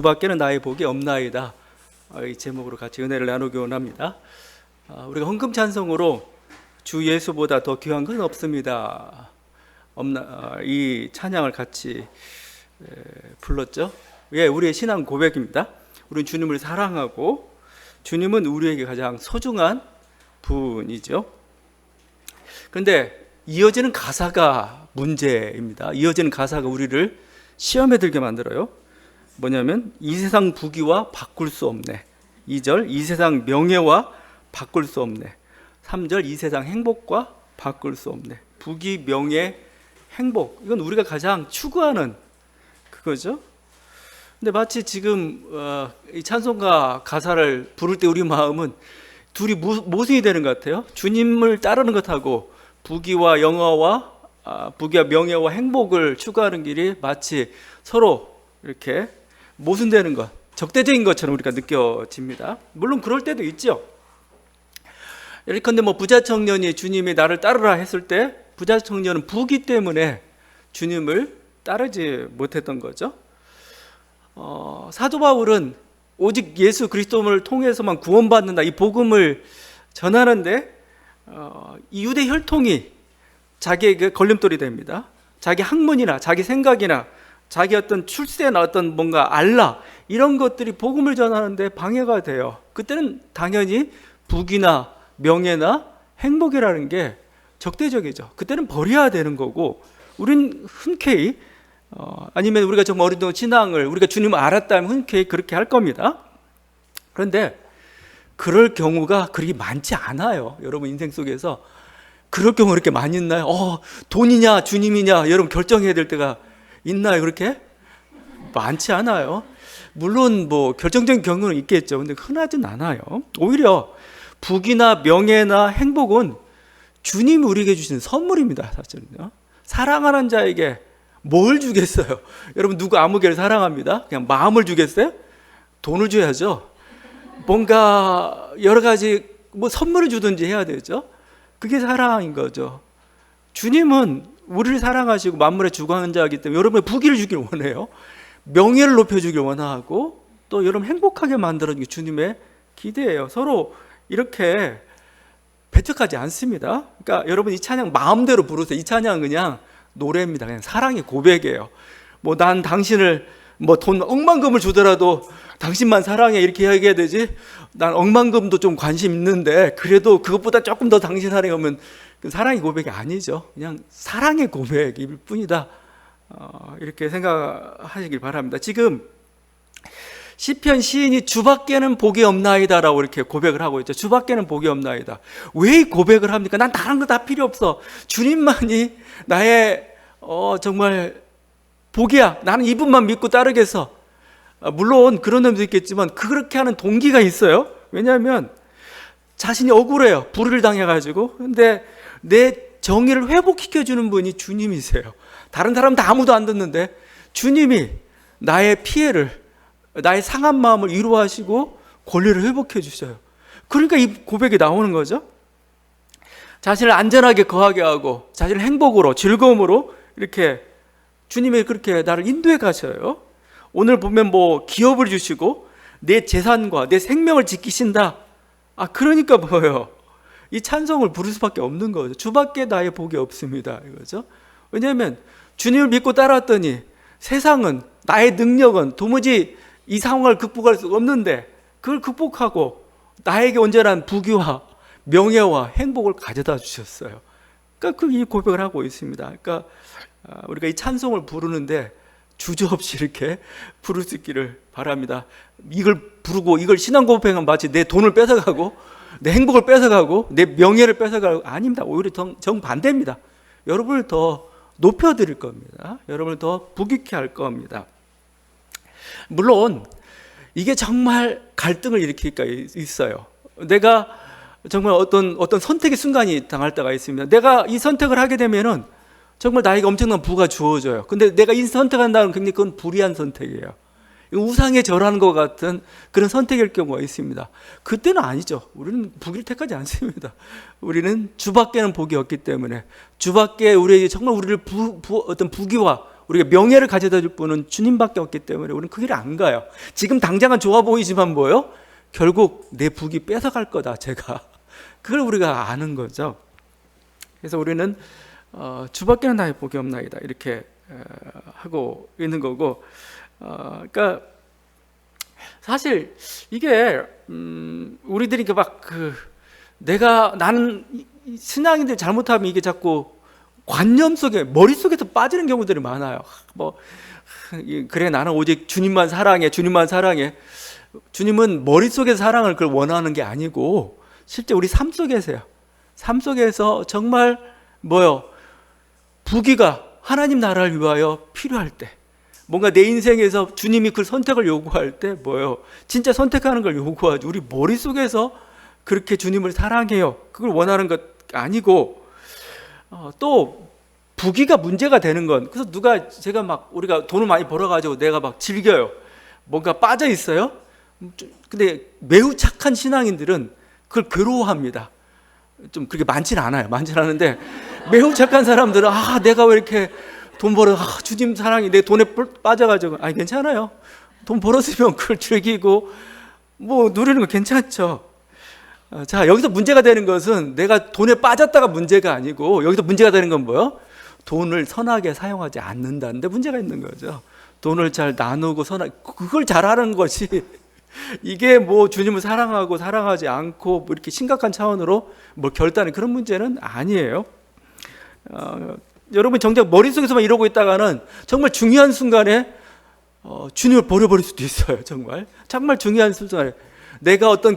주밖에는 나의 복이 없나이다. 이 제목으로 같이 은혜를 나누기 원합니다. 우리가 헌금 찬송으로 주 예수보다 더 귀한 건 없습니다. 이 찬양을 같이 불렀죠. 우리의 신앙 고백입니다. 우리는 주님을 사랑하고 주님은 우리에게 가장 소중한 분이죠. 그런데 이어지는 가사가 문제입니다. 이어지는 가사가 우리를 시험에 들게 만들어요. 뭐냐면 이 세상 부귀와 바꿀 수 없네. 2절 이 세상 명예와 바꿀 수 없네. 3절 이 세상 행복과 바꿀 수 없네. 부귀, 명예, 행복, 이건 우리가 가장 추구하는 그거죠. 근데 마치 지금 이 찬송가 가사를 부를 때 우리 마음은 둘이 모순이 되는 것 같아요. 주님을 따르는 것하고 부귀와 영화와 부귀와 명예와 행복을 추구하는 길이 마치 서로 이렇게 모순되는 것, 적대적인 것처럼 우리가 느껴집니다. 물론 그럴 때도 있죠. 예컨대 부자 청년이 주님이 나를 따르라 했을 때 부자 청년은 부귀 때문에 주님을 따르지 못했던 거죠. 사도 바울은 오직 예수 그리스도를 통해서만 구원받는다, 이 복음을 전하는데 이 유대 혈통이 자기에게 걸림돌이 됩니다. 자기 학문이나 자기 생각이나 자기 어떤 출세나 어떤 뭔가 알라, 이런 것들이 복음을 전하는데 방해가 돼요. 그때는 당연히 부귀나 명예나 행복이라는 게 적대적이죠. 그때는 버려야 되는 거고, 우린 흔쾌히 아니면 우리가 정말 어린 신앙을 우리가 주님을 알았다면 흔쾌히 그렇게 할 겁니다. 그런데 그럴 경우가 그리 많지 않아요. 여러분 인생 속에서 그럴 경우 그렇게 많이 있나요? 돈이냐 주님이냐 여러분 결정해야 될 때가 있나요? 그렇게? 많지 않아요. 물론 결정적인 경우는 있겠죠. 근데 흔하진 않아요. 오히려 부귀나 명예나 행복은 주님이 우리에게 주시는 선물입니다. 사실은요. 사랑하는 자에게 뭘 주겠어요? 여러분 누구 아무개를 사랑합니다. 그냥 마음을 주겠어요? 돈을 줘야죠. 뭔가 여러 가지 선물을 주든지 해야 되죠. 그게 사랑인 거죠. 주님은 우리를 사랑하시고 만물의 주관하는 자이기 때문에 여러분의 부귀를 주길 원해요. 명예를 높여주길 원하고 또 여러분 행복하게 만들어주기 주님의 기대예요. 서로 이렇게 배척하지 않습니다. 그러니까 여러분 이 찬양 마음대로 부르세요. 이 찬양은 그냥 노래입니다. 그냥 사랑의 고백이에요. 난 당신을 돈 억만금을 주더라도 당신만 사랑해 이렇게 얘기해야 되지, 난 억만금도 좀 관심 있는데 그래도 그것보다 조금 더 당신 사랑하면 사랑의 고백이 아니죠. 그냥 사랑의 고백일 뿐이다. 이렇게 생각하시길 바랍니다. 지금 시편 시인이 주밖에는 복이 없나이다 라고 이렇게 고백을 하고 있죠. 주밖에는 복이 없나이다. 왜 이 고백을 합니까? 난 다른 거 다 필요 없어. 주님만이 나의 정말 복이야. 나는 이분만 믿고 따르겠어. 물론 그런 점도 있겠지만 그렇게 하는 동기가 있어요. 왜냐하면 자신이 억울해요. 불의를 당해가지고. 근데 내 정의를 회복시켜주는 분이 주님이세요. 다른 사람은 다 아무도 안 듣는데 주님이 나의 피해를, 나의 상한 마음을 위로하시고 권리를 회복해 주셔요. 그러니까 이 고백이 나오는 거죠. 자신을 안전하게 거하게 하고 자신을 행복으로, 즐거움으로 이렇게 주님이 그렇게 나를 인도해 가셔요. 오늘 보면 기업을 주시고 내 재산과 내 생명을 지키신다. 그러니까 뭐예요? 이 찬송을 부를 수밖에 없는 거죠. 주밖에 나의 복이 없습니다. 이거죠. 왜냐하면 주님을 믿고 따랐더니 세상은, 나의 능력은 도무지 이 상황을 극복할 수 없는데 그걸 극복하고 나에게 온전한 부귀와 명예와 행복을 가져다 주셨어요. 그러니까 이 고백을 하고 있습니다. 그러니까 우리가 이 찬송을 부르는데 주저없이 이렇게 부를 수 있기를 바랍니다. 이걸 부르고 이걸 신앙 고백하면 마치 내 돈을 뺏어가고 내 행복을 뺏어가고 내 명예를 뺏어가고, 아닙니다. 오히려 정반대입니다. 여러분을 더 높여드릴 겁니다. 여러분을 더 부귀케 할 겁니다. 물론 이게 정말 갈등을 일으킬 수 있어요. 내가 정말 어떤 선택의 순간이 당할 때가 있습니다. 내가 이 선택을 하게 되면은 정말 나에게 엄청난 부가 주어져요. 근데 내가 이 선택한다는 굉장히 그건 불의한 선택이에요. 우상에 절하는 것 같은 그런 선택일 경우가 있습니다. 그때는 아니죠. 우리는 부귀를 택하지 않습니다. 우리는 주밖에는 복이 없기 때문에 주밖에 우리에게 정말 우리를 어떤 부귀와 우리가 명예를 가져다 줄 분은 주님밖에 없기 때문에 우리는 그 길을 안 가요. 지금 당장은 좋아 보이지만 뭐예요? 결국 내 복이 뺏어갈 거다, 제가. 그걸 우리가 아는 거죠. 그래서 우리는 주밖에는 나의 복이 없나이다 이렇게 하고 있는 거고, 그러니까 사실 이게 우리들이 나는 신앙인들 잘못하면 이게 자꾸 관념 속에, 머릿속에서 빠지는 경우들이 많아요. 그래, 나는 오직 주님만 사랑해, 주님만 사랑해. 주님은 머릿속에서 사랑을 그걸 원하는 게 아니고 실제 우리 삶 속에서요. 삶 속에서 정말 부귀가 하나님 나라를 위하여 필요할 때, 뭔가 내 인생에서 주님이 그 선택을 요구할 때 진짜 선택하는 걸 요구하지. 우리 머릿속에서 그렇게 주님을 사랑해요, 그걸 원하는 것 아니고, 또 부귀가 문제가 되는 건, 그래서 우리가 돈을 많이 벌어가지고 내가 즐겨요, 뭔가 빠져 있어요. 근데 매우 착한 신앙인들은 그걸 괴로워합니다. 좀 그렇게 많지는 않은데 매우 착한 사람들은 내가 왜 이렇게 돈 벌어, 주님 사랑이 내 돈에 빠져가지고, 괜찮아요. 돈 벌었으면 그걸 즐기고 누리는 거 괜찮죠. 자, 여기서 문제가 되는 것은 내가 돈에 빠졌다가 문제가 아니고, 여기서 문제가 되는 건 돈을 선하게 사용하지 않는다는데 문제가 있는 거죠. 돈을 잘 나누고 그걸 잘하는 것이 이게 주님을 사랑하고 사랑하지 않고 이렇게 심각한 차원으로 결단이, 그런 문제는 아니에요. 여러분 정작 머릿속에서만 이러고 있다가는 정말 중요한 순간에 주님을 버려버릴 수도 있어요. 정말 중요한 순간에 내가 어떤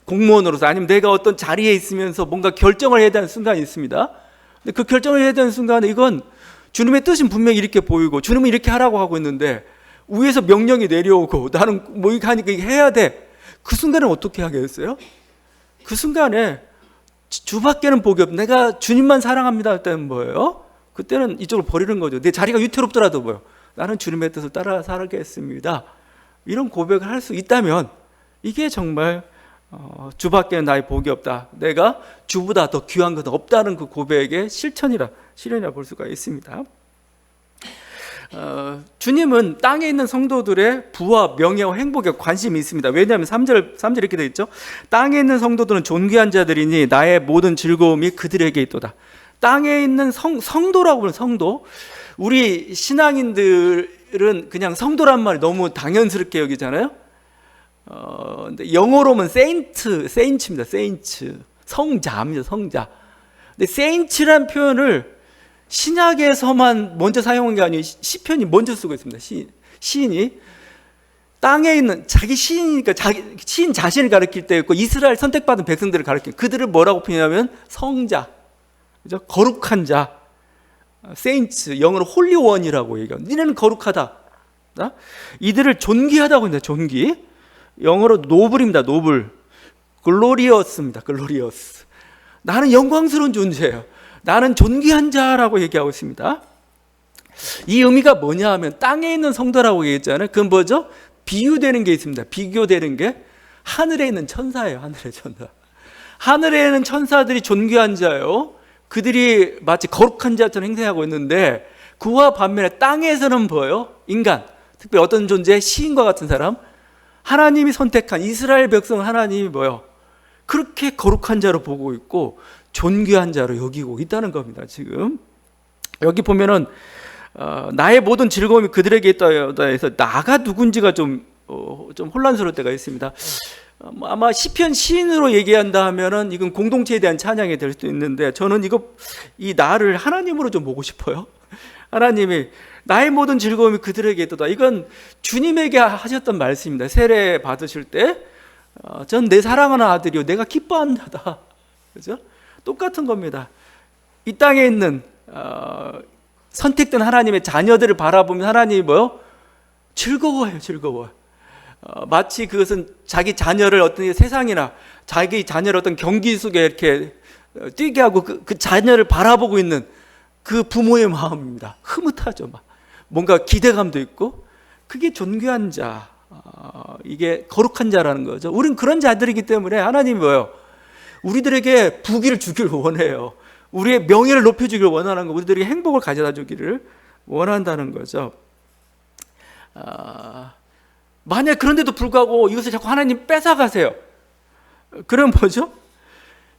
공무원으로서, 아니면 내가 어떤 자리에 있으면서 뭔가 결정을 해야 되는 순간이 있습니다. 근데 그 결정을 해야 되는 순간에 이건 주님의 뜻은 분명히 이렇게 보이고 주님은 이렇게 하라고 하고 있는데 위에서 명령이 내려오고 나는 이렇게 하니까 이게 해야 돼. 그 순간에 어떻게 하겠어요? 그 순간에 주밖에는 복이 없, 내가 주님만 사랑합니다 할 때는 그때는 이쪽을 버리는 거죠. 내 자리가 위태롭더라도 나는 주님의 뜻을 따라 살겠습니다, 이런 고백을 할 수 있다면 이게 정말 주밖에는 나의 복이 없다, 내가 주보다 더 귀한 것은 없다는 그 고백의 실현이라 볼 수가 있습니다. 주님은 땅에 있는 성도들의 부와 명예와 행복에 관심이 있습니다. 왜냐하면 3절 이렇게 되어 있죠. 땅에 있는 성도들은 존귀한 자들이니 나의 모든 즐거움이 그들에게 있도다. 땅에 있는 성도라고 하면 성도, 우리 신앙인들은 그냥 성도란 말이 너무 당연스럽게 여기잖아요. 근데 영어로는 세인츠입니다. 성자입니다. 성자. 근데 세인츠란 표현을 신약에서만 먼저 사용한 게 아니고 시편이 먼저 쓰고 있습니다. 시인이 땅에 있는 자기 시인이니까 시인 자신을 가리킬 때 있고, 이스라엘 선택받은 백성들을 가리킬 때 그들을 뭐라고 표현하면 성자, 그죠? 거룩한 자, 세인츠, 영어로 홀리원이라고 얘기해요. 니네는 거룩하다. 이들을 존귀하다고 합니다. 존귀. 영어로 노블입니다. 노블. 글로리어스입니다. 글로리어스. 나는 영광스러운 존재예요. 나는 존귀한 자라고 얘기하고 있습니다. 이 의미가 뭐냐 하면 땅에 있는 성도라고 얘기했잖아요. 그건 뭐죠? 비유되는 게 있습니다. 비교되는 게 하늘에 있는 천사예요. 하늘의 천사. 하늘에 있는 천사들이 존귀한 자예요. 그들이 마치 거룩한 자처럼 행세하고 있는데, 그와 반면에 땅에서는 인간, 특별히 어떤 존재, 시인과 같은 사람, 하나님이 선택한 이스라엘 백성, 하나님이 그렇게 거룩한 자로 보고 있고 존귀한 자로 여기고 있다는 겁니다. 지금 여기 보면은 나의 모든 즐거움이 그들에게 있다 해서 나가 누군지가 좀 혼란스러울 때가 있습니다. 아마 시편 시인으로 얘기한다 하면은 이건 공동체에 대한 찬양이 될 수도 있는데, 저는 이 나를 하나님으로 좀 보고 싶어요. 하나님이 나의 모든 즐거움이 그들에게 있도다. 이건 주님에게 하셨던 말씀입니다. 세례 받으실 때 전 내 사랑하는 아들이요 내가 기뻐한다. 그죠? 똑같은 겁니다. 이 땅에 있는 선택된 하나님의 자녀들을 바라보면 하나님이 즐거워해요. 즐거워요. 마치 그것은 자기 자녀를 어떤 세상이나 자기 자녀를 어떤 경기 속에 이렇게 뛰게 하고 그 자녀를 바라보고 있는 그 부모의 마음입니다. 흐뭇하죠. 뭔가 기대감도 있고, 그게 존귀한 자, 이게 거룩한 자라는 거죠. 우린 그런 자들이기 때문에 하나님이 우리들에게 부귀를 주기를 원해요. 우리의 명예를 높여주기를 원하는 거, 우리들에게 행복을 가져다 주기를 원한다는 거죠. 만약 그런데도 불구하고 이것을 자꾸 하나님 뺏어가세요. 그럼 뭐죠?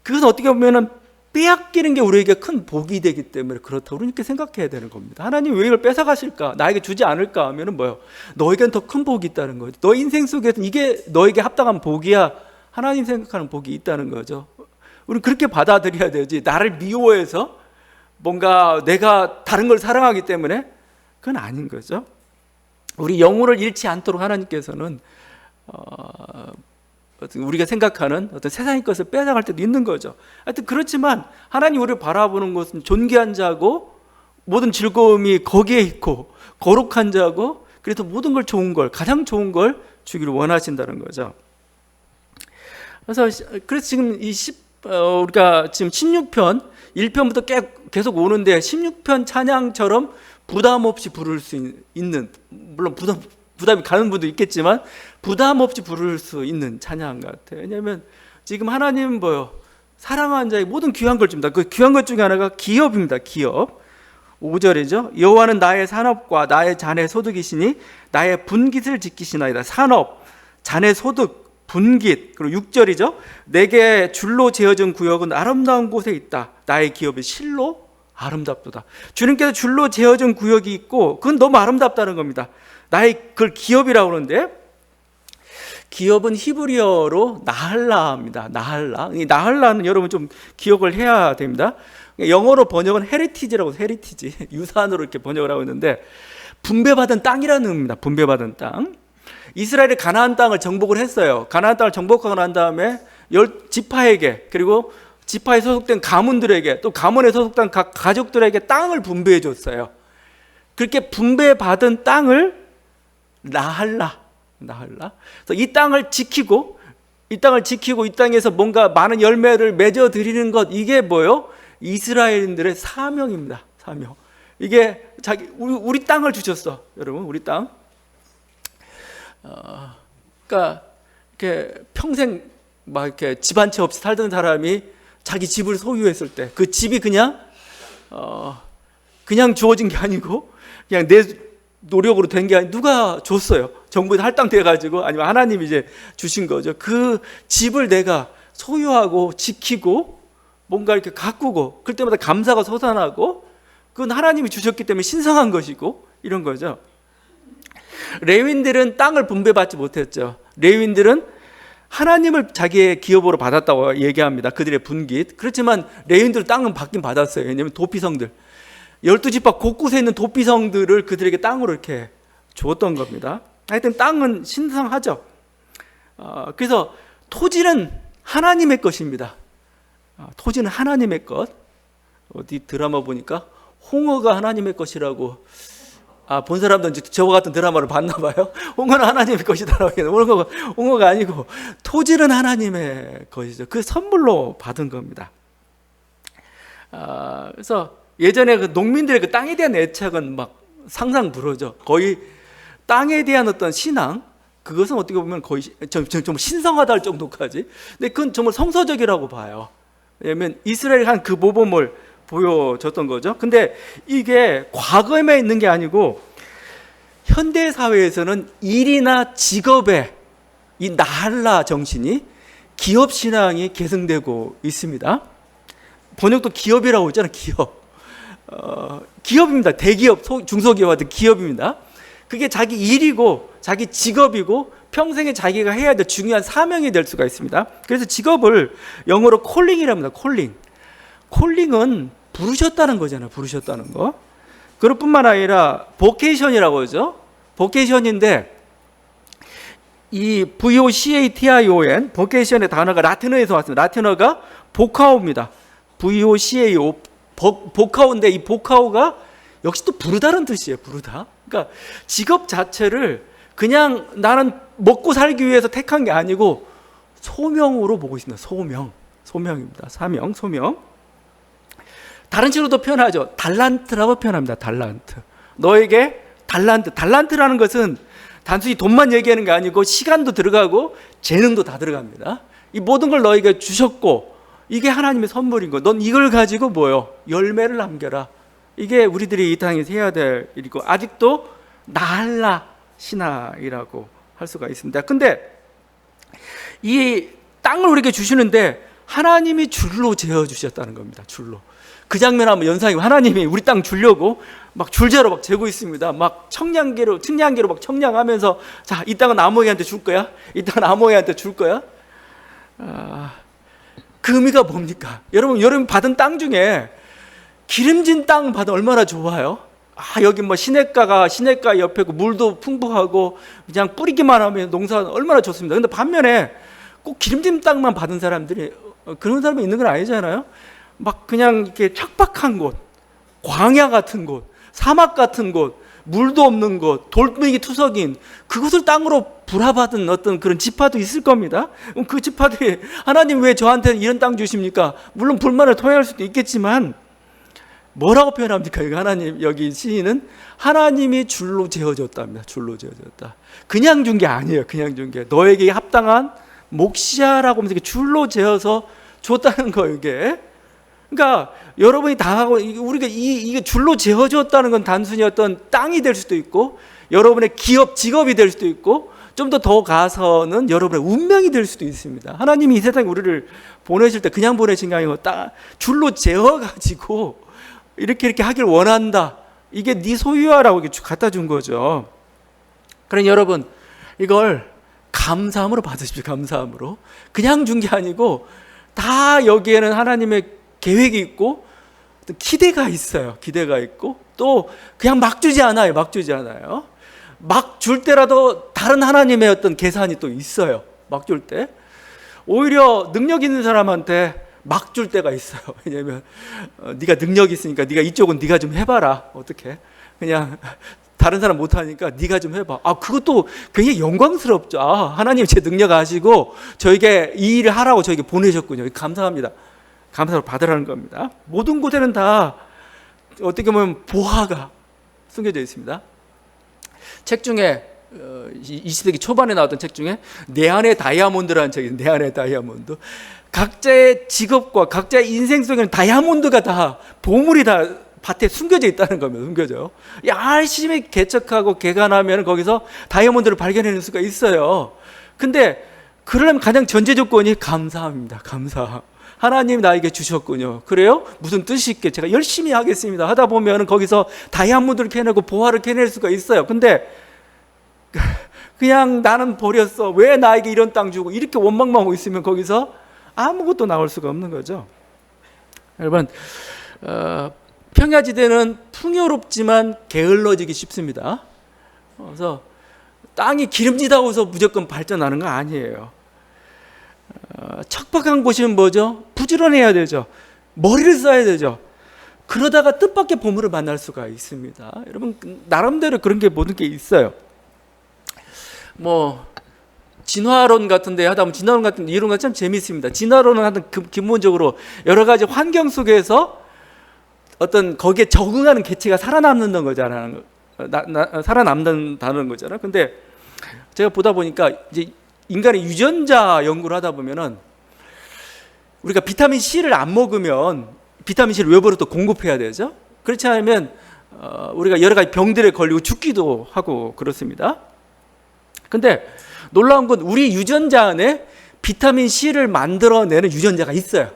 그것은 어떻게 보면은 빼앗기는 게 우리에게 큰 복이 되기 때문에 그렇다고 이렇게 생각해야 되는 겁니다. 하나님 왜 이걸 뺏어가실까? 나에게 주지 않을까? 하면은 뭐요? 너에겐 더 큰 복이 있다는 거죠. 너 인생 속에서 이게 너에게 합당한 복이야. 하나님 생각하는 복이 있다는 거죠. 우리는 그렇게 받아들여야 되지. 나를 미워해서 뭔가 내가 다른 걸 사랑하기 때문에 그건 아닌 거죠. 우리 영혼을 잃지 않도록 하나님께서는 우리가 생각하는 어떤 세상의 것을 빼앗아갈 때도 있는 거죠. 하여튼 그렇지만 하나님 우리를 바라보는 것은 존귀한 자고 모든 즐거움이 거기에 있고 거룩한 자고 그래서 모든 걸 좋은 걸 가장 좋은 걸 주기를 원하신다는 거죠. 그래서 지금 우리가 지금 16편 1편부터 계속 오는데 16편 찬양처럼 부담 없이 부를 수 있는, 물론 부담이 가는 분도 있겠지만 부담 없이 부를 수 있는 찬양 같아요. 왜냐하면 지금 하나님은 뭐요? 사랑하는 자에게 모든 귀한 걸 줍니다. 그 귀한 것 중에 하나가 기업입니다. 기업. 5절이죠. 여호와는 나의 산업과 나의 잔의 소득이시니 나의 분깃을 지키시나이다. 산업, 잔의 소득, 분깃. 그리고 6절이죠. 내게 줄로 재어진 구역은 아름다운 곳에 있다. 나의 기업이 실로 아름답도다. 주님께서 줄로 재어진 구역이 있고 그건 너무 아름답다는 겁니다. 나의 그걸 기업이라고 그러는데 기업은 히브리어로 나할라입니다. 나할라. 이 나할라는 여러분 좀 기억을 해야 됩니다. 영어로 번역은 헤리티지라고 해서 헤리티지 유산으로 이렇게 번역을 하고 있는데 분배받은 땅이라는 의미입니다. 분배받은 땅. 이스라엘이 가나안 땅을 정복을 했어요. 가나안 땅을 정복하고 난 다음에 10지파에게 그리고 지파에 소속된 가문들에게 또 가문에 소속된 각 가족들에게 땅을 분배해 줬어요. 그렇게 분배받은 땅을 나할라. 그래서 이 땅을 지키고 이 땅에서 뭔가 많은 열매를 맺어 드리는 것, 이게 뭐요? 이스라엘인들의 사명입니다. 사명. 이게 우리 땅을 주셨어, 여러분. 우리 땅. 그러니까 이렇게 평생 막 이렇게 집 한 채 없이 살던 사람이 자기 집을 소유했을 때 그 집이 그냥 주어진 게 아니고 그냥 내 노력으로 된 게 아니고 누가 줬어요. 정부에서 할당돼 가지고 아니면 하나님이 이제 주신 거죠. 그 집을 내가 소유하고 지키고 뭔가 이렇게 가꾸고 그럴 때마다 감사가 솟아나고 그건 하나님이 주셨기 때문에 신성한 것이고 이런 거죠. 레위인들은 땅을 분배받지 못했죠. 레위인들은 하나님을 자기의 기업으로 받았다고 얘기합니다. 그들의 분깃. 그렇지만 레위인들은 땅은 받긴 받았어요. 왜냐하면 도피성들 12지파 곳곳에 있는 도피성들을 그들에게 땅으로 이렇게 주었던 겁니다. 하여튼 땅은 신성하죠. 그래서 토지는 하나님의 것입니다. 토지는 하나님의 것. 어디 드라마 보니까 홍어가 하나님의 것이라고. 본 사람들은 저와 같은 드라마를 봤나 봐요. 홍어는 하나님의 것이다라고 해요. 홍어가 아니고 토지는 하나님의 것이죠. 그 선물로 받은 겁니다. 그래서 예전에 그 농민들의 그 땅에 대한 애착은 막 상상 불허죠. 거의 땅에 대한 어떤 신앙, 그것은 어떻게 보면 거의 정말 신성하다 할 정도까지. 근데 그건 정말 성서적이라고 봐요. 왜냐하면 이스라엘이 한 그 모범을 보여줬던 거죠. 근데 이게 과거에만 있는 게 아니고 현대 사회에서는 일이나 직업에 이 나할라 정신이 기업 신앙이 계승되고 있습니다. 번역도 기업이라고 했잖아요. 기업. 기업입니다. 대기업, 중소기업 같은 기업입니다. 그게 자기 일이고 자기 직업이고 평생에 자기가 해야 될 중요한 사명이 될 수가 있습니다. 그래서 직업을 영어로 콜링이라고 합니다. 콜링은 부르셨다는 거잖아요. 부르셨다는 거. 그뿐만 아니라 보케이션이라고 하죠. 보케이션인데 이 VOCATION 보케이션의 단어가 라틴어에서 왔습니다. 라틴어가 보카오입니다. VOCAO 보카오인데 이 보카오가 역시 또 부르다는 뜻이에요. 부르다. 그러니까 직업 자체를 그냥 나는 먹고 살기 위해서 택한 게 아니고 소명으로 보고 있습니다. 소명입니다. 사명, 소명. 다른 식으로도 표현하죠. 달란트라고 표현합니다. 달란트. 너에게 달란트라는 것은 단순히 돈만 얘기하는 게 아니고 시간도 들어가고 재능도 다 들어갑니다. 이 모든 걸 너에게 주셨고 이게 하나님의 선물인 거. 넌 이걸 가지고 뭐요? 열매를 남겨라. 이게 우리들이 이 땅에서 해야 될 일이고, 아직도 나할라 신앙이라고 할 수가 있습니다. 근데 이 땅을 우리에게 주시는데 하나님이 줄로 재어 주셨다는 겁니다. 줄로. 그 장면 한번 연상해. 하나님이 우리 땅 주려고 막 줄재로 막 재고 있습니다. 막 측량계로 막 청량하면서, 자, 이 땅은 아모이한테 줄 거야. 이 땅은 아모이한테 줄 거야. 그 의미가 뭡니까? 여러분 받은 땅 중에 기름진 땅 받으면 얼마나 좋아요? 여기 뭐 시냇가 옆에고 물도 풍부하고 그냥 뿌리기만 하면 농사 얼마나 좋습니다. 근데 반면에 꼭 기름진 땅만 받은 사람들이, 그런 사람이 있는 건 아니잖아요. 막 그냥 이렇게 척박한 곳, 광야 같은 곳, 사막 같은 곳, 물도 없는 곳, 돌멩이 투석인 그곳을 땅으로 불화받은 어떤 그런 지파도 있을 겁니다. 그럼 그 지파들이 하나님 왜 저한테 이런 땅 주십니까? 물론 불만을 토해할 수도 있겠지만 뭐라고 표현합니까? 하나님, 여기 시인은 하나님이 줄로 재어줬답니다. 줄로 재어줬다. 그냥 준 게 아니에요. 그냥 준 게. 너에게 합당한 몫이야라고 하면서 줄로 재어서 줬다는 거예요, 이게. 그러니까 여러분이 당하고, 우리가 이게 줄로 재어줬다는 건 단순히 어떤 땅이 될 수도 있고, 여러분의 직업이 될 수도 있고, 좀 더 가서는 여러분의 운명이 될 수도 있습니다. 하나님이 이 세상에 우리를 보내실 때 그냥 보내신 게 아니고 줄로 재어가지고 이렇게 하길 원한다. 이게 네 소유야라고 이렇게 갖다 준 거죠. 그러니 여러분, 이걸 감사함으로 받으십시오. 감사함으로. 그냥 준 게 아니고 다 여기에는 하나님의 계획이 있고 기대가 있어요. 기대가 있고 또 그냥 막 주지 않아요. 막 주지 않아요. 막 줄 때라도 다른 하나님의 어떤 계산이 또 있어요. 막 줄 때. 오히려 능력 있는 사람한테 막 줄 때가 있어요. 왜냐하면 네가 능력이 있으니까 네가 이쪽은 네가 좀 해봐라. 어떻게? 그냥 다른 사람 못하니까 네가 좀 해봐. 그것도 굉장히 영광스럽죠. 하나님 제 능력 아시고 저에게 이 일을 하라고 저에게 보내셨군요. 감사합니다. 감사로 받으라는 겁니다. 모든 곳에는 다 어떻게 보면 보화가 숨겨져 있습니다. 책 중에 20세기 초반에 나왔던 책 중에 내 안의 다이아몬드라는 책이 있는데, 내 안의 다이아몬드. 각자의 직업과 각자의 인생 속에는 다이아몬드가 다, 보물이 다 밭에 숨겨져 있다는 겁니다. 숨겨져. 열심히 개척하고 개간하면 거기서 다이아몬드를 발견해낼 수가 있어요. 근데 그러려면 가장 전제 조건이 감사합니다. 감사. 하나님 나에게 주셨군요. 그래요? 무슨 뜻이 있게 제가 열심히 하겠습니다. 하다 보면 거기서 다이아몬드를 캐내고 보화를 캐낼 수가 있어요. 근데 그냥 나는 버렸어. 왜 나에게 이런 땅 주고 이렇게 원망만 하고 있으면 거기서 아무것도 나올 수가 없는 거죠. 여러분, 평야지대는 풍요롭지만 게을러지기 쉽습니다. 그래서 땅이 기름지다고 해서 무조건 발전하는 건 아니에요. 척박한 곳이면 뭐죠? 부지런해야 되죠. 머리를 써야 되죠. 그러다가 뜻밖의 보물을 만날 수가 있습니다. 여러분, 나름대로 그런 게 모든 게 있어요. 뭐 진화론 같은데 하다 보면 진화론 같은 이론가 참 재미있습니다. 진화론은 하여튼 기본적으로 여러 가지 환경 속에서 어떤 거기에 적응하는 개체가 살아남는 거잖아요. 살아남는다는 거잖아요. 근데 제가 보다 보니까 이제 인간의 유전자 연구를 하다 보면은 우리가 비타민 C를 안 먹으면 비타민 C를 외부로 또 공급해야 되죠. 그렇지 않으면 우리가 여러 가지 병들에 걸리고 죽기도 하고 그렇습니다. 근데 놀라운 건 우리 유전자 안에 비타민 C를 만들어내는 유전자가 있어요.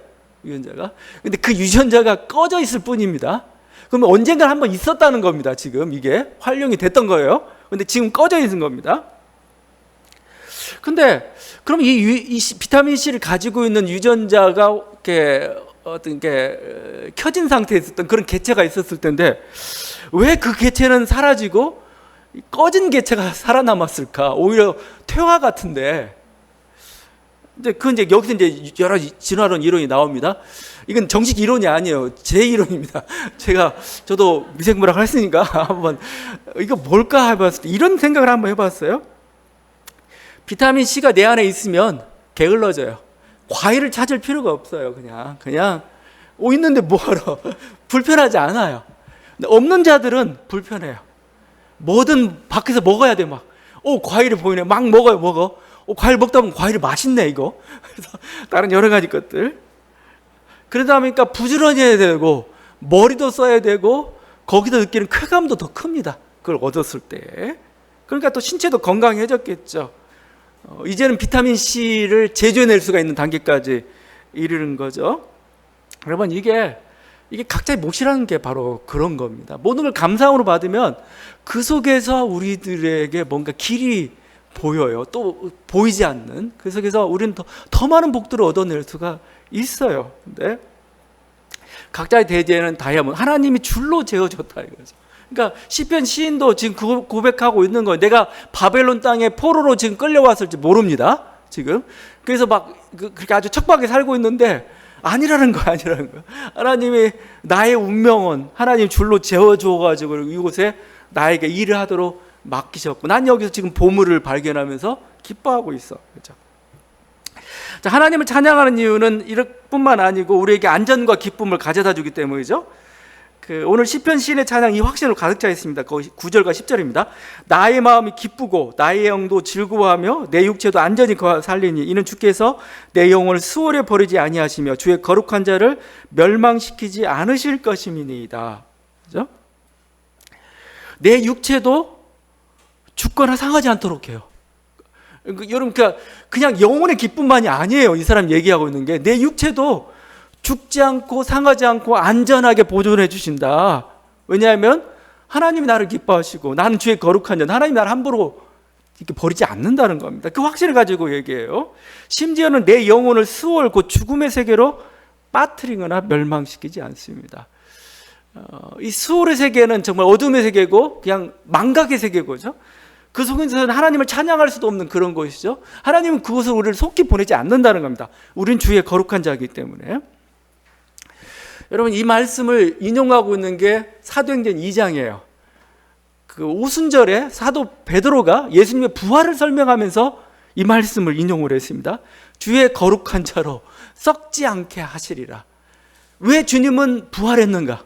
유전자가. 근데 그 유전자가 꺼져 있을 뿐입니다. 그러면 언젠가 한번 있었다는 겁니다. 지금 이게 활용이 됐던 거예요. 근데 지금 꺼져 있는 겁니다. 근데 그럼 이 비타민 C를 가지고 있는 유전자가 이렇게 어떤 게 켜진 상태에 있었던 그런 개체가 있었을 텐데 왜 그 개체는 사라지고 꺼진 개체가 살아남았을까? 오히려 퇴화 같은데. 근데 이제 여기서 이제 여러 진화론 이론이 나옵니다. 이건 정식 이론이 아니에요. 제 이론입니다. 저도 미생물학 했으니까 한번 이거 뭘까 해봤을 때 이런 생각을 한번 해봤어요. 비타민 C가 내 안에 있으면 게을러져요. 과일을 찾을 필요가 없어요. 그냥 있는데 뭐하러? 불편하지 않아요. 근데 없는 자들은 불편해요. 뭐든 밖에서 먹어야 돼. 과일이 보이네. 막 먹어. 과일 먹다 보면 과일이 맛있네, 이거. 그래서 다른 여러 가지 것들. 그러다 보니까 부지런히 해야 되고, 머리도 써야 되고, 거기서 느끼는 쾌감도 더 큽니다. 그걸 얻었을 때. 그러니까 또 신체도 건강해졌겠죠. 이제는 비타민 C를 제조해낼 수가 있는 단계까지 이르는 거죠. 여러분, 이게 각자의 몫이라는 게 바로 그런 겁니다. 모든 걸 감사함으로 받으면 그 속에서 우리들에게 뭔가 길이 보여요. 또 보이지 않는. 그 속에서 우리는 더 많은 복들을 얻어낼 수가 있어요. 근데 각자의 대제는 다이아몬드, 하나님이 줄로 재어줬다 이거죠. 그러니까 시편 시인도 지금 고백하고 있는 거예요. 내가 바벨론 땅에 포로로 지금 끌려왔을지 모릅니다. 지금. 그래서 막 그렇게 아주 척박하게 살고 있는데 아니라는 거야. 하나님이 나의 운명은 하나님 줄로 재워줘가지고 이곳에 나에게 일을 하도록 맡기셨고, 난 여기서 지금 보물을 발견하면서 기뻐하고 있어. 그렇죠? 자, 하나님을 찬양하는 이유는 이뿐만 아니고 우리에게 안전과 기쁨을 가져다 주기 때문이죠. 오늘 시편 시인의 찬양, 이 확신으로 가득 차 있습니다. 9절과 10절입니다. 나의 마음이 기쁘고 나의 영도 즐거워하며 내 육체도 안전히 살리니 이는 주께서 내 영혼을 수월에 버리지 아니하시며 주의 거룩한 자를 멸망시키지 않으실 것임이니이다. 그죠? 내 육체도 죽거나 상하지 않도록 해요. 여러분, 그냥 영혼의 기쁨만이 아니에요. 이 사람 얘기하고 있는 게 내 육체도 죽지 않고 상하지 않고 안전하게 보존해 주신다. 왜냐하면 하나님이 나를 기뻐하시고 나는 주의 거룩한 자, 하나님이 나를 함부로 이렇게 버리지 않는다는 겁니다. 그 확신을 가지고 얘기해요. 심지어는 내 영혼을 수월 곧 죽음의 세계로 빠뜨리거나 멸망시키지 않습니다. 이 수월의 세계는 정말 어둠의 세계고 그냥 망각의 세계고죠. 그 속에서는 하나님을 찬양할 수도 없는 그런 것이죠. 하나님은 그곳을 우리를 속히 보내지 않는다는 겁니다. 우린 주의 거룩한 자이기 때문에. 여러분, 이 말씀을 인용하고 있는 게 사도행전 2장이에요. 그 오순절에 사도 베드로가 예수님의 부활을 설명하면서 이 말씀을 인용을 했습니다. 주의 거룩한 자로 썩지 않게 하시리라. 왜 주님은 부활했는가?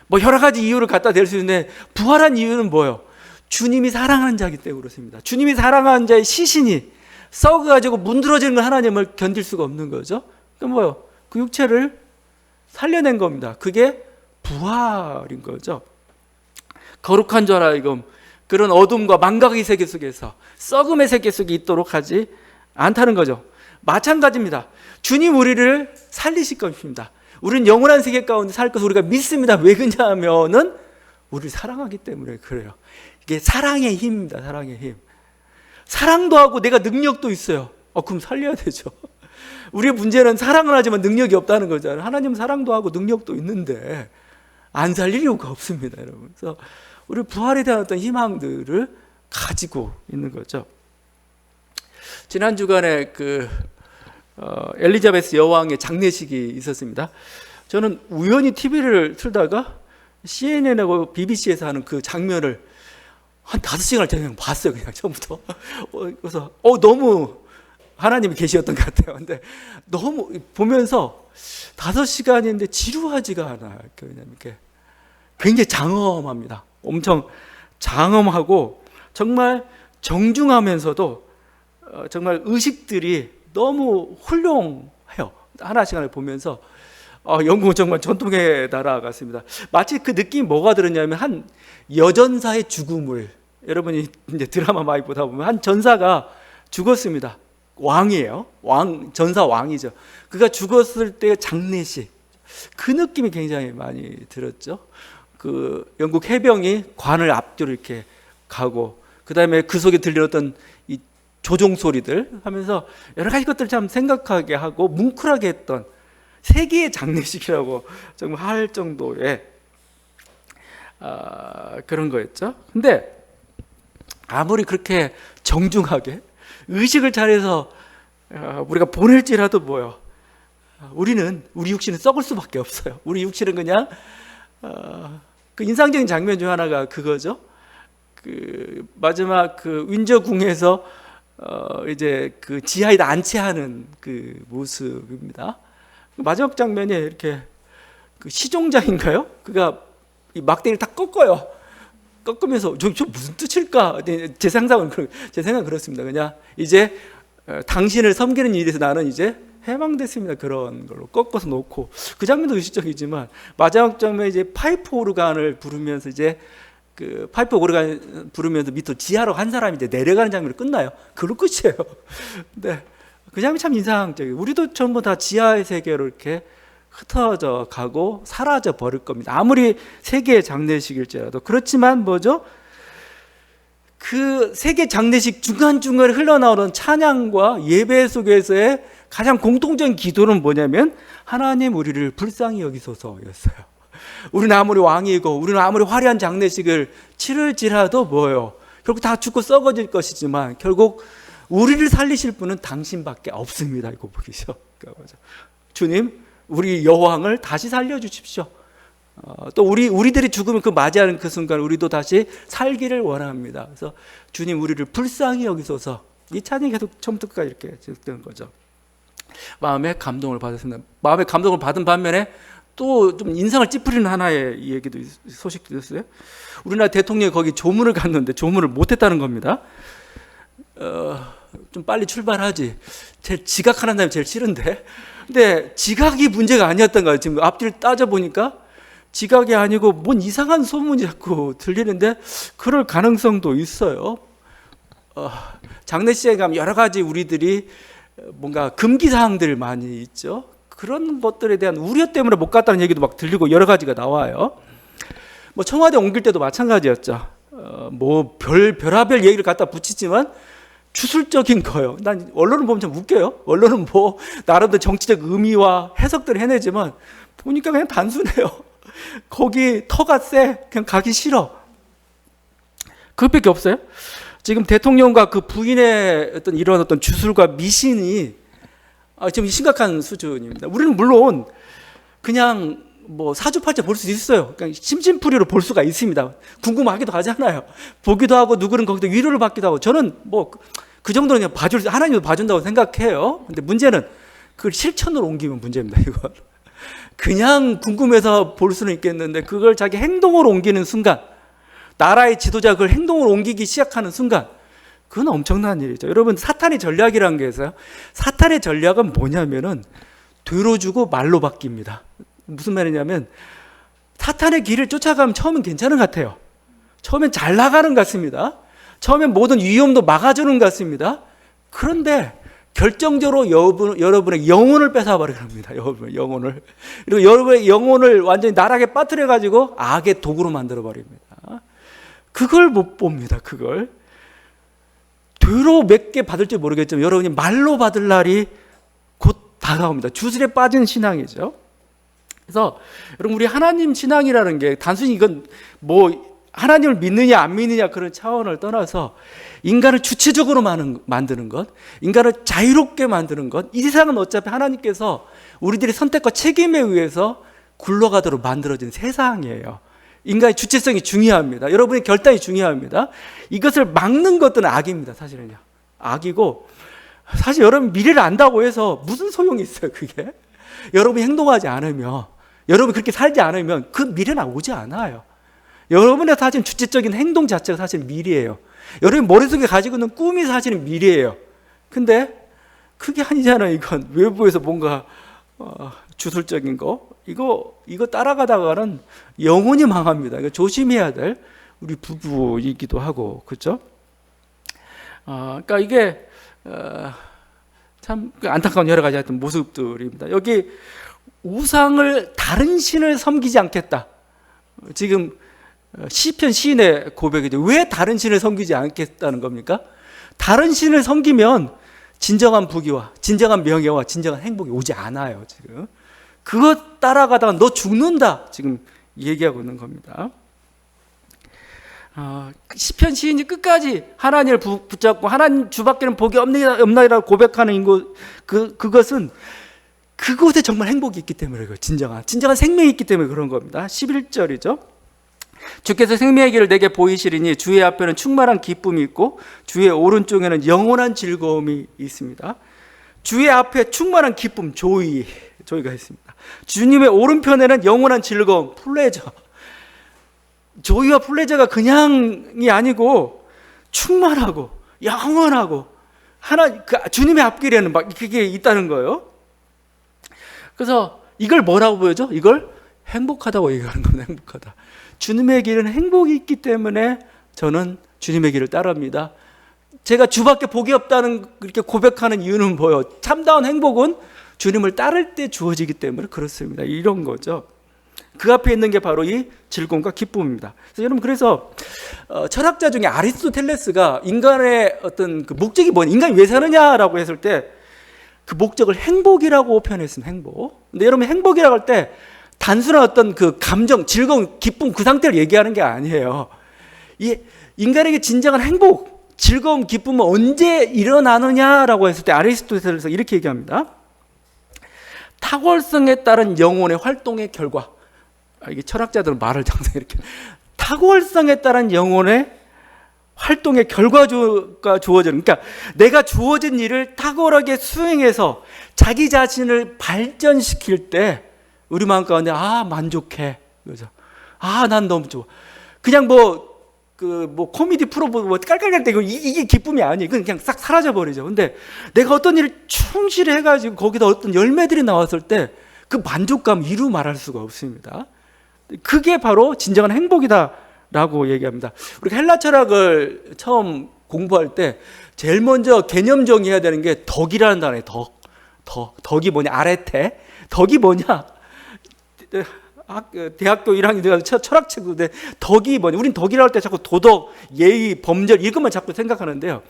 뭐 여러 가지 이유를 갖다 댈 수 있는데 부활한 이유는 뭐예요? 주님이 사랑하는 자이기 때문에 그렇습니다. 주님이 사랑하는 자의 시신이 썩어가지고 문드러지는 걸 하나님을 견딜 수가 없는 거죠. 그럼 뭐예요? 그 육체를 살려낸 겁니다. 그게 부활인 거죠. 거룩한 자라 이건 그런 어둠과 망각의 세계 속에서 썩음의 세계 속에 있도록 하지 않다는 거죠. 마찬가지입니다. 주님 우리를 살리실 것입니다. 우리는 영원한 세계 가운데 살 것을 우리가 믿습니다. 왜 그러냐면은 우리를 사랑하기 때문에 그래요. 이게 사랑의 힘입니다. 사랑의 힘. 사랑도 하고 내가 능력도 있어요. 그럼 살려야 되죠. 우리의 문제는 사랑을 하지만 능력이 없다는 거잖아요. 하나님은 사랑도 하고 능력도 있는데 안 살릴 이유가 없습니다, 여러분. 그래서 우리 부활에 대한 어떤 희망들을 가지고 있는 거죠. 지난 주간에 엘리자베스 여왕의 장례식이 있었습니다. 저는 우연히 TV를 틀다가 CNN하고 BBC에서 하는 그 장면을 한 5시간을 그냥 봤어요. 그냥 처음부터. 그래서 너무 하나님이 계시었던 것 같아요. 근데 너무 보면서 5시간인데 지루하지가 않아요. 왜냐면 이렇게 굉장히 장엄합니다. 엄청 장엄하고 정말 정중하면서도 정말 의식들이 너무 훌륭해요. 하나씩을 보면서 영국은 정말 전통의 나라 같습니다. 마치 그 느낌이 뭐가 들었냐면 한 여전사의 죽음을, 여러분이 이제 드라마 많이 보다 보면 한 전사가 죽었습니다. 왕이에요. 전사 왕이죠. 그가 죽었을 때 장례식, 그 느낌이 굉장히 많이 들었죠. 그 영국 해병이 관을 앞뒤로 이렇게 가고, 그 다음에 그 속에 들려왔던 이 조종 소리들 하면서 여러 가지 것들을 참 생각하게 하고 뭉클하게 했던 세계의 장례식이라고 정말 할 정도의 그런 거였죠. 근데 아무리 그렇게 정중하게 의식을 잘해서 우리가 보낼지라도 뭐요? 우리 육신은 썩을 수밖에 없어요. 우리 육신은 그냥 그 인상적인 장면 중 하나가 그거죠. 그 마지막 그 윈저궁에서 이제 그 지하에다 안치하는 그 모습입니다. 마지막 장면에 이렇게 그 시종장인가요? 그가 이 막대기를 다 꺾어요. 꺾으면서 저 무슨 뜻일까? 제 생각은 그렇습니다. 그냥 이제 당신을 섬기는 일에서 나는 이제 해방됐습니다. 그런 걸로 꺾어서 놓고. 그 장면도 의식적이지만 마지막 장면에 이제 파이프 오르간을 부르면서 이제 그 파이프 오르간 부르면서 밑으로 지하로 한 사람이 이제 내려가는 장면이 끝나요. 그걸로 끝이에요. 네, 그 장면이 참 인상적이에요. 우리도 전부 다 지하의 세계로 이렇게 흩어져 가고 사라져 버릴 겁니다. 아무리 세계의 장례식일지라도. 그렇지만 뭐죠? 그 세계 장례식 중간중간에 흘러나오는 찬양과 예배 속에서의 가장 공통적인 기도는 뭐냐면 하나님 우리를 불쌍히 여기소서였어요. 우리는 아무리 왕이고 우리는 아무리 화려한 장례식을 치를지라도 뭐예요? 결국 다 죽고 썩어질 것이지만 결국 우리를 살리실 분은 당신밖에 없습니다. 이거 보기죠. 주님, 우리 여왕을 다시 살려주십시오. 또 우리들이 죽으면 그 맞이하는 그 순간 우리도 다시 살기를 원합니다. 그래서 주님 우리를 불쌍히 여기소서. 이 찬양이 계속 처음부터 끝까지 이렇게 되는 거죠. 마음에 감동을 받았습니다. 마음에 감동을 받은 반면에 또 좀 인상을 찌푸리는 하나의 얘기도 소식도 있어요. 우리나라 대통령이 거기 조문을 갔는데 조문을 못했다는 겁니다. 좀 빨리 출발하지. 제일 지각하는 사람이 제일 싫은데. 근데 지각이 문제가 아니었던 거예요. 지금 앞뒤를 따져보니까 지각이 아니고 뭔 이상한 소문이 자꾸 들리는데 그럴 가능성도 있어요. 장례식에 가면 여러 가지 우리들이 뭔가 금기사항들 많이 있죠. 그런 것들에 대한 우려 때문에 못 갔다는 얘기도 막 들리고 여러 가지가 나와요. 뭐 청와대 옮길 때도 마찬가지였죠. 뭐 별하별 얘기를 갖다 붙이지만 주술적인 거예요. 난 언론을 보면 참 웃겨요. 언론은 뭐 나름대로 정치적 의미와 해석들을 해내지만 보니까 그냥 단순해요. 거기 터가 세. 그냥 가기 싫어. 그것밖에 없어요. 지금 대통령과 그 부인의 어떤 이런 어떤 주술과 미신이 지금 심각한 수준입니다. 우리는 물론 그냥 뭐 사주팔자 볼 수 있어요. 그냥 심심풀이로 볼 수가 있습니다. 궁금하기도 하잖아요. 보기도 하고 누구는 거기서 위로를 받기도 하고 저는 뭐 그 정도는 그냥 하나님도 봐준다고 생각해요. 근데 문제는 그걸 실천으로 옮기면 문제입니다. 이건 그냥 궁금해서 볼 수는 있겠는데 그걸 자기 행동으로 옮기는 순간, 나라의 지도자가 그걸 행동으로 옮기기 시작하는 순간 그건 엄청난 일이죠. 여러분, 사탄의 전략이라는 게 있어요. 사탄의 전략은 뭐냐면은 뒤로 주고 말로 바뀝니다. 무슨 말이냐면 사탄의 길을 쫓아가면 처음엔 괜찮은 것 같아요. 처음엔 잘 나가는 것 같습니다. 처음엔 모든 위험도 막아주는 것 같습니다. 그런데 결정적으로 여러분의 영혼을 뺏어버리게 합니다. 여러분의 영혼을. 그리고 여러분의 영혼을 완전히 나락에 빠뜨려가지고 악의 도구로 만들어버립니다. 그걸 못 봅니다. 그걸. 뒤로 몇 개 받을지 모르겠지만 여러분이 말로 받을 날이 곧 다가옵니다. 주술에 빠진 신앙이죠. 그래서 여러분, 우리 하나님 신앙이라는 게 단순히 이건 뭐 하나님을 믿느냐 안 믿느냐 그런 차원을 떠나서 인간을 주체적으로 만드는 것, 인간을 자유롭게 만드는 것, 이 세상은 어차피 하나님께서 우리들의 선택과 책임에 의해서 굴러가도록 만들어진 세상이에요. 인간의 주체성이 중요합니다. 여러분의 결단이 중요합니다. 이것을 막는 것들은 악입니다. 사실은요. 악이고, 사실 여러분 미래를 안다고 해서 무슨 소용이 있어요, 그게? 여러분이 행동하지 않으면, 여러분이 그렇게 살지 않으면 그 미래는 오지 않아요. 여러분의 사실 주체적인 행동 자체가 사실 미래예요. 여러분 머릿속에 가지고 있는 꿈이 사실은 미래예요. 근데 그게 아니잖아요. 이건 외부에서 뭔가 주술적인 거, 이거 따라가다가는 영원히 망합니다. 이거 조심해야 될 우리 부부이기도 하고, 그렇죠? 그러니까 이게 참 안타까운 여러 가지 하여튼 모습들입니다. 여기 우상을, 다른 신을 섬기지 않겠다. 지금 시편 시인의 고백이죠. 왜 다른 신을 섬기지 않겠다는 겁니까? 다른 신을 섬기면 진정한 부귀와 진정한 명예와 진정한 행복이 오지 않아요. 지금 그것 따라가다가 너 죽는다, 지금 얘기하고 있는 겁니다. 시편 시인이 끝까지 하나님을 붙잡고 하나님 주밖에는 복이 없나이라고 고백하는 그것은 그곳에 정말 행복이 있기 때문에, 진정한 생명이 있기 때문에 그런 겁니다. 11절이죠. 주께서 생명의 길을 내게 보이시리니 주의 앞에는 충만한 기쁨이 있고 주의 오른쪽에는 영원한 즐거움이 있습니다. 주의 앞에 충만한 기쁨, 조이가 있습니다. 주님의 오른편에는 영원한 즐거움, 플레저. 조이와 플레저가 그냥이 아니고 충만하고 영원하고 주님의 앞길에는 막 그게 있다는 거예요. 그래서 이걸 뭐라고 보여줘? 이걸 행복하다고 얘기하는 겁니다. 행복하다. 주님의 길은 행복이 있기 때문에 저는 주님의 길을 따릅니다. 제가 주밖에 복이 없다는 그렇게 고백하는 이유는 뭐예요? 참다운 행복은 주님을 따를 때 주어지기 때문에 그렇습니다. 이런 거죠. 그 앞에 있는 게 바로 이 즐거움과 기쁨입니다. 그래서 여러분, 그래서 철학자 중에 아리스토텔레스가 인간의 어떤 그 목적이 뭐냐, 인간이 왜 사느냐라고 했을 때 그 목적을 행복이라고 표현했습니다. 행복. 근데 여러분, 행복이라고 할 때 단순한 어떤 그 감정, 즐거움, 기쁨 그 상태를 얘기하는 게 아니에요. 이 인간에게 진정한 행복, 즐거움, 기쁨은 언제 일어나느냐라고 했을 때 아리스토텔레스가 이렇게 얘기합니다. 탁월성에 따른 영혼의 활동의 결과. 이게 철학자들은 말을 항상 이렇게, 탁월성에 따른 영혼의 활동의 결과가 주어지는, 그러니까 내가 주어진 일을 탁월하게 수행해서 자기 자신을 발전시킬 때 우리 마음 가운데 만족해, 그죠? 난 너무 좋아. 그냥 코미디 프로 깔깔깔 때 이게 기쁨이 아니에요. 그냥 싹 사라져 버리죠. 근데 내가 어떤 일을 충실히 해가지고 거기다 어떤 열매들이 나왔을 때 그 만족감 이루 말할 수가 없습니다. 그게 바로 진정한 행복이다라고 얘기합니다. 우리가 헬라 철학을 처음 공부할 때 제일 먼저 개념 정의해야 되는 게 덕이라는 단어예요. 덕이 뭐냐? 아레테. 덕이 뭐냐? 대학교 1학년 돼서 철학책인데 덕이 뭐냐? 우린 덕이라고 할 때 자꾸 도덕, 예의, 범절 이것만 자꾸 생각하는데요.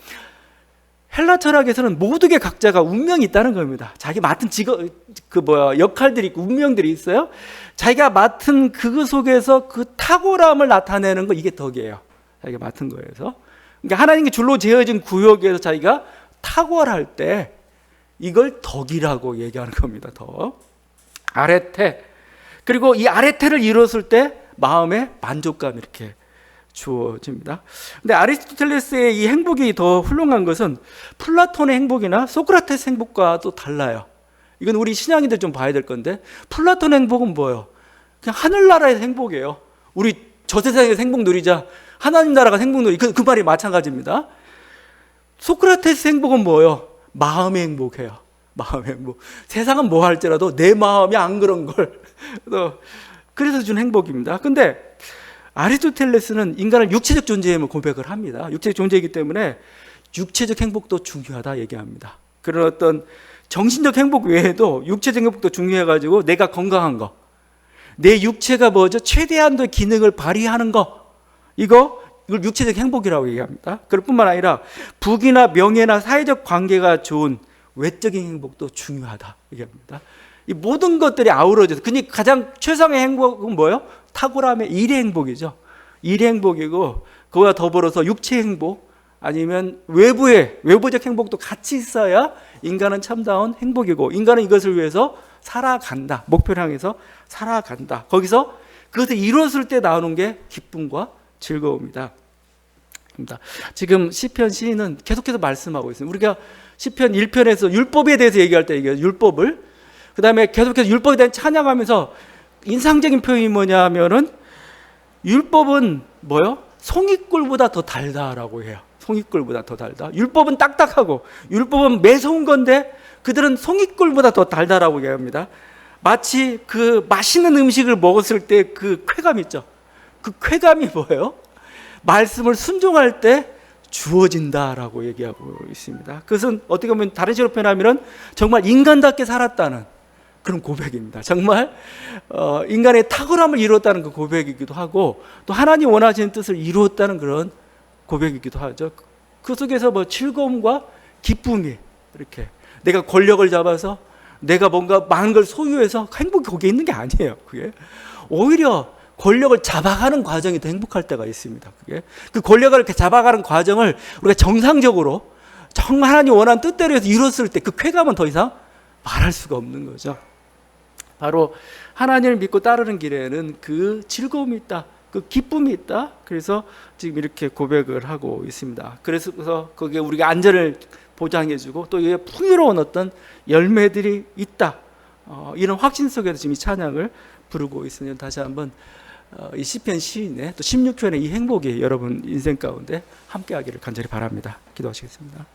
헬라 철학에서는 모두의 각자가 운명이 있다는 겁니다. 자기 맡은 역할들이 있고 운명들이 있어요. 자기가 맡은 그 속에서 그 탁월함을 나타내는 거, 이게 덕이에요. 자기가 맡은 거에서. 그러니까 하나님께 줄로 재어진 구역에서 자기가 탁월할 때 이걸 덕이라고 얘기하는 겁니다. 덕. 아레테. 그리고 이 아레테를 이뤘을 때 마음의 만족감 이렇게 주어집니다. 근데 아리스토텔레스의 이 행복이 더 훌륭한 것은 플라톤의 행복이나 소크라테스 행복과 또 달라요. 이건 우리 신앙인들 좀 봐야 될 건데, 플라톤의 행복은 뭐예요? 그냥 하늘나라의 행복이에요. 우리 저 세상에서 행복 누리자, 하나님 나라가 행복 누리, 그 말이 마찬가지입니다. 소크라테스 행복은 뭐예요? 마음의 행복이에요. 마음의 행복. 세상은 뭐 할지라도 내 마음이 안 그런 걸. 그래서 준 행복입니다. 근데 아리스토텔레스는 인간을 육체적 존재임을 고백을 합니다. 육체적 존재이기 때문에 육체적 행복도 중요하다 얘기합니다. 그런 어떤 정신적 행복 외에도 육체적 행복도 중요해가지고 내가 건강한 거, 내 육체가 뭐죠? 최대한도의 기능을 발휘하는 거, 이걸 육체적 행복이라고 얘기합니다. 그럴 뿐만 아니라 부귀나 명예나 사회적 관계가 좋은 외적인 행복도 중요하다 얘기합니다. 이 모든 것들이 아우러져서, 그니 가장 최상의 행복은 뭐예요? 탁월함의 일의 행복이죠. 일의 행복이고, 그와 더불어서 육체의 행복, 아니면 외부적 행복도 같이 있어야 인간은 참다운 행복이고, 인간은 이것을 위해서 살아간다. 목표를 향해서 살아간다. 거기서 그것을 이뤘을 때 나오는 게 기쁨과 즐거움이다. 지금 시편 시인은 계속해서 말씀하고 있습니다. 우리가 시편 1편에서 율법에 대해서 얘기할 때 얘기해요. 율법을. 그 다음에 계속해서 율법에 대한 찬양하면서 인상적인 표현이 뭐냐 하면은, 율법은 뭐요? 송이꿀보다 더 달다라고 해요. 송이꿀보다 더 달다. 율법은 딱딱하고 율법은 매서운 건데 그들은 송이꿀보다 더 달다라고 얘기합니다. 마치 그 맛있는 음식을 먹었을 때 그 쾌감 있죠. 그 쾌감이 뭐예요? 말씀을 순종할 때 주어진다라고 얘기하고 있습니다. 그것은 어떻게 보면 다른 식으로 표현하면 정말 인간답게 살았다는 그런 고백입니다. 정말 인간의 탁월함을 이루었다는 그 고백이기도 하고, 또 하나님 원하시는 뜻을 이루었다는 그런 고백이기도 하죠. 그 속에서 즐거움과 기쁨이, 이렇게 내가 권력을 잡아서 내가 뭔가 많은 걸 소유해서 행복이 거기에 있는 게 아니에요. 그게 오히려 권력을 잡아가는 과정이 더 행복할 때가 있습니다. 그게 그 권력을 이렇게 잡아가는 과정을 우리가 정상적으로 정말 하나님 원하는 뜻대로 해서 이뤘을 때 그 쾌감은 더 이상 말할 수가 없는 거죠. 바로 하나님을 믿고 따르는 길에는 그 즐거움이 있다, 그 기쁨이 있다. 그래서 지금 이렇게 고백을 하고 있습니다. 그래서 거기에 우리가 안전을 보장해주고 또 이게 풍요로운 어떤 열매들이 있다. 이런 확신 속에서 지금 이 찬양을 부르고 있으니 다시 한번 이 시편 시인의 또 16편의 이 행복이 여러분 인생 가운데 함께하기를 간절히 바랍니다. 기도하시겠습니다.